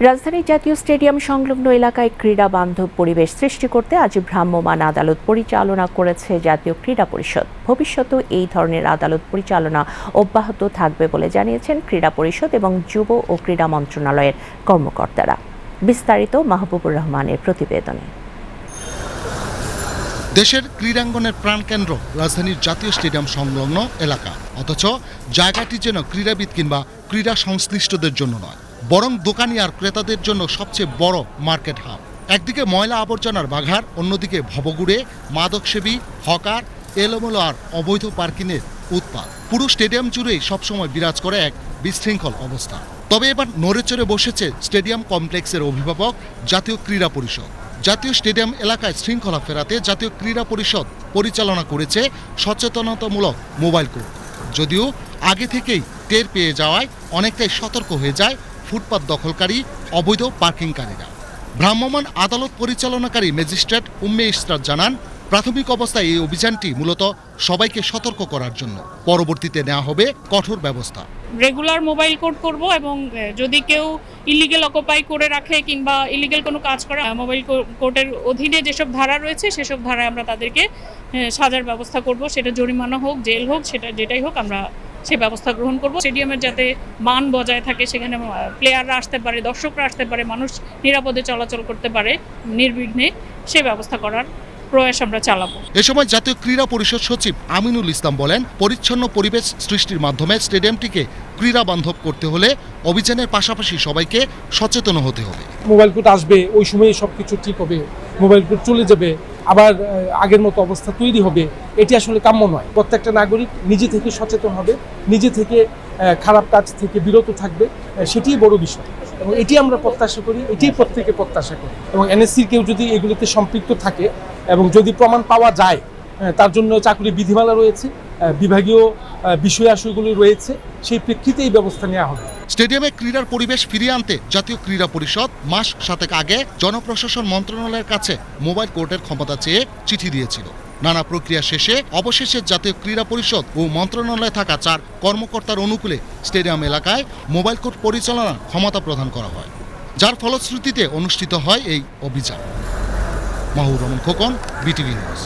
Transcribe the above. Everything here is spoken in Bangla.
রাজধানীর জাতীয় স্টেডিয়াম সংলগ্ন এলাকায় ক্রীড়া বান্ধব পরিবেশ সৃষ্টি করতে আজ ভ্রাম্যমাণ আদালত পরিচালনা করেছে জাতীয় ক্রীড়া পরিষদ। ভবিষ্যতেও এই ধরনের আদালত পরিচালনা অব্যাহত থাকবে বলে জানিয়েছেন ক্রীড়া পরিষদ এবং যুব ও ক্রীড়া মন্ত্রণালয়ের কর্মকর্তারা। বিস্তারিত মাহবুবুর রহমানের প্রতিবেদনে। দেশের ক্রীড়াঙ্গনের প্রাণকেন্দ্র রাজধানীর জাতীয় স্টেডিয়াম সংলগ্ন এলাকা, অথচ জায়গাটি যেন ক্রীড়াবিদ কিংবা ক্রীড়া সংশ্লিষ্টদের জন্য নয়, বরং দোকানি আর ক্রেতাদের জন্য সবচেয়ে বড় মার্কেট হাব। একদিকে ময়লা আবর্জনার বাঘার, অন্যদিকে ভবঘুরে, মাদকসেবী, হকার, এলোমেলো আর অবৈধ পার্কিংয়ের উৎপাত। পুরো স্টেডিয়াম জুড়েই সবসময় বিরাজ করে এক বিশৃঙ্খল অবস্থা। তবে এবার নড়েচড়ে বসেছে স্টেডিয়াম কমপ্লেক্সের অভিভাবক জাতীয় ক্রীড়া পরিষদ। জাতীয় স্টেডিয়াম এলাকায় শৃঙ্খলা ফেরাতে জাতীয় ক্রীড়া পরিষদ পরিচালনা করেছে সচেতনতামূলক মোবাইল কোর্ট। যদিও আগে থেকেই টের পেয়ে যাওয়ায় অনেকটাই সতর্ক হয়ে যায় ফুটপাত দখলকারী, অবৈধ পার্কিংকারীরা। ভ্রাম্যমাণ আদালত পরিচালনাকারী ম্যাজিস্ট্রেট উম্মে ইশরাত জানান, প্রাথমিক অবস্থায় এই অভিযানটি মূলত সবাইকে সতর্ক করার জন্য। পরবর্তীতে নেওয়া হবে কঠোর ব্যবস্থা। রেগুলার মোবাইল কোড করব এবং যদি কেউ ইলিগেল অকুপাই করে রাখে কিংবা ইলিগেল কোনো কাজ করে, মোবাইল কোডের অধীনে যেসব ধারা রয়েছে সেসব ধারায় আমরা তাদেরকে সাজার ব্যবস্থা করব। সেটা জরিমানা হোক, জেল হোক, সেটা যেটাই হোক আমরা সে ব্যবস্থা গ্রহণ করব। স্টেডিয়ামের যাতে মান বজায় থাকে, সেখানে প্লেয়াররা আসতে পারে, দর্শকরা আসতে পারে, মানুষ নিরাপদে চলাচল করতে পারে নির্বিঘ্নে, সে ব্যবস্থা করার প্রয়াস আমরা চালাবো। এ সময় জাতীয় ক্রীড়া পরিষদ সচিব আমিনুল ইসলাম বলেন, পরিচ্ছন্ন পরিবেশ সৃষ্টির মাধ্যমে স্টেডিয়ামটিকে ক্রীড়া বান্ধব করতে হলে অভিযানের পাশাপাশি সবাইকে সচেতন হতে হবে। মোবাইল কোড আসবে, ওই সময়ে সবকিছু ঠিক হবে, মোবাইল কোড চলে যাবে, আবার আগের মতো অবস্থা তৈরি হবে, এটি আসলে কাম্য নয়। প্রত্যেকটা নাগরিক নিজে থেকে সচেতন হবে, নিজে থেকে খারাপ কাজ থেকে বিরত থাকবে, সেটিই বড় বিষয় এবং এটি আমরা প্রত্যাশা করি, এটিই প্রত্যেকে প্রত্যাশা করি। এবং এনএসসির কেউ যদি এগুলিতে সম্পৃক্ত থাকে এবং যদি প্রমাণ পাওয়া যায়, তার জন্য চাকরি বিধিমালা রয়েছে, বিভাগীয় বিষয়াশয়গুলি রয়েছে, সেই প্রেক্ষিতে এই ব্যবস্থা নেওয়া হবে। স্টেডিয়ামে ক্রীড়ার পরিবেশ ফিরিয়ে আনতে জাতীয় ক্রীড়া পরিষদ মাস 7 আগে জনপ্রশাসন মন্ত্রণালয়ের কাছে মোবাইল কোর্টের ক্ষমতা চেয়ে চিঠি দিয়েছিল। নানা প্রক্রিয়া শেষে অবশেষে জাতীয় ক্রীড়া পরিষদ ও মন্ত্রণালয়ে থাকা 4 কর্মকর্তার অনুকূলে স্টেডিয়াম এলাকায় মোবাইল কোর্ট পরিচালনার ক্ষমতা প্রদান করা হয়, যার ফলশ্রুতিতে অনুষ্ঠিত হয় এই অভিযান। Mahbubur Rahman Khokon, BTV news.